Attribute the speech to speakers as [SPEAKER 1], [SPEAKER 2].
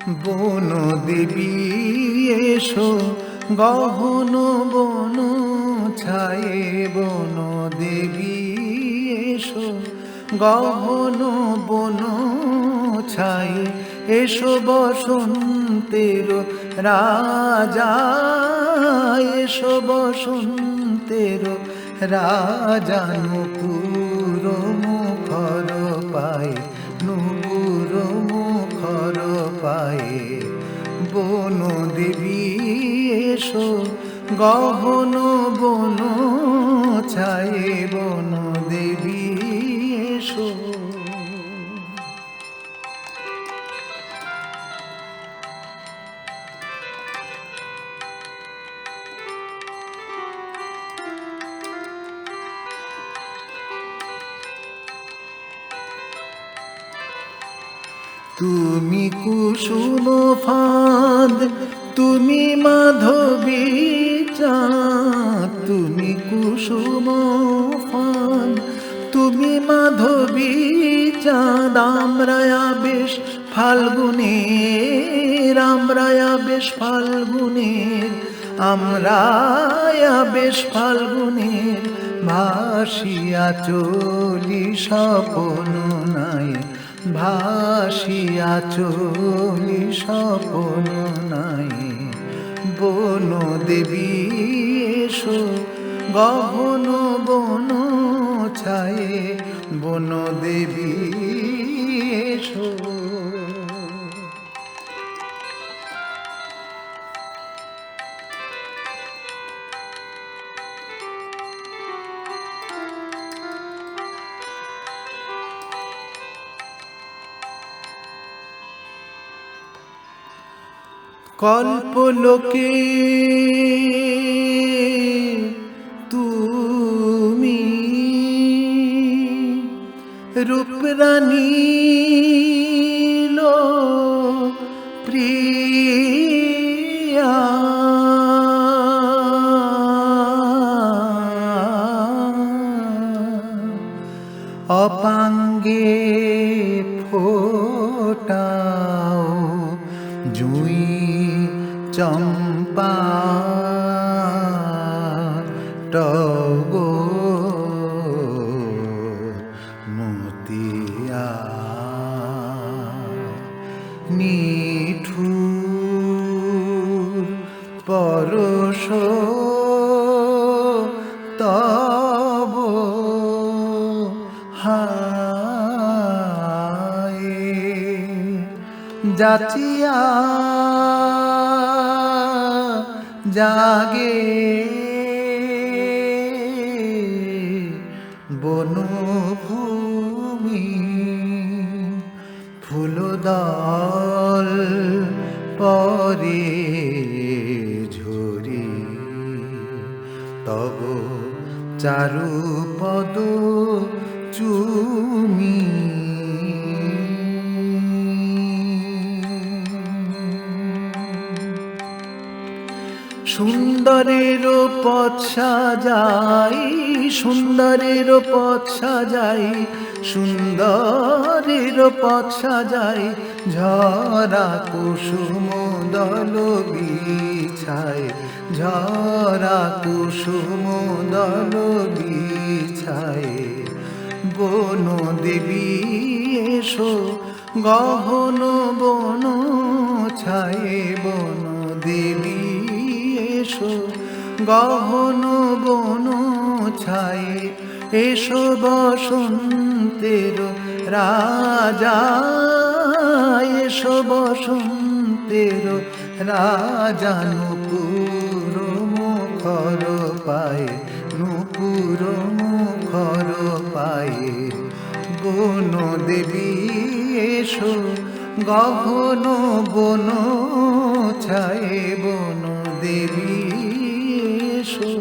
[SPEAKER 1] বন দেবী এসো গহন বন ছায়ে, বন দেবী এসো গহন বন ছায়ে, এসো বসন্তের রাজা, এসো বসন্তের রাজা, নুপুর মুখর পায়ে, নুপুর মুখর পায়ে, বন দেবী এসো গহন বন ছায়ে, বন দেবী এসো। তুমি কুসুম ফাঁদ, তুমি মাধবী চাঁদ, তুমি কুসুম ফাঁদ, তুমি মাধবী চাঁদ, আমরা বেশ ফাল্গুনের, আমরা বেশ ফাল্গুনের, আমরা বেশ ফাল্গুনের, ভাসিয়া চলি স্বপন নাই, ভাসিয়া চলি স্বপন নাই, বন দেবী এসো গহন বন ছায়ে, বন দেবী এসো। কল্পলোকে তুমি রূপরানী লো প্রিয়া, অপাঙ্গে ফোটাও জুঁই চম্পা টগো মতিয়া, নিঠুর পরশ তব হায়, যাচিয়া জাগে বনভূমি, ফুলদল পরে ঝরি, তব চারুপদ চুমি, সুন্দরের পথ সাজাই, সুন্দরের পথ সাজাই, সুন্দরের পথ সাজাই, ঝরা কুসুম দল বিছাই, ঝরা কুসুম দল বিছাই, বন দেবী এসো গহন বন ছায়ে, বন দেবী এসো গহন বন ছায়ে, এসো বসন্তের রাজা, এসো বসন্তের রাজা, নুপুর মুখর পায়ে, নুপুর মুখর পায়ে, বন দেবী এসো গহন বন ছায়ে, বন দেবী এসো।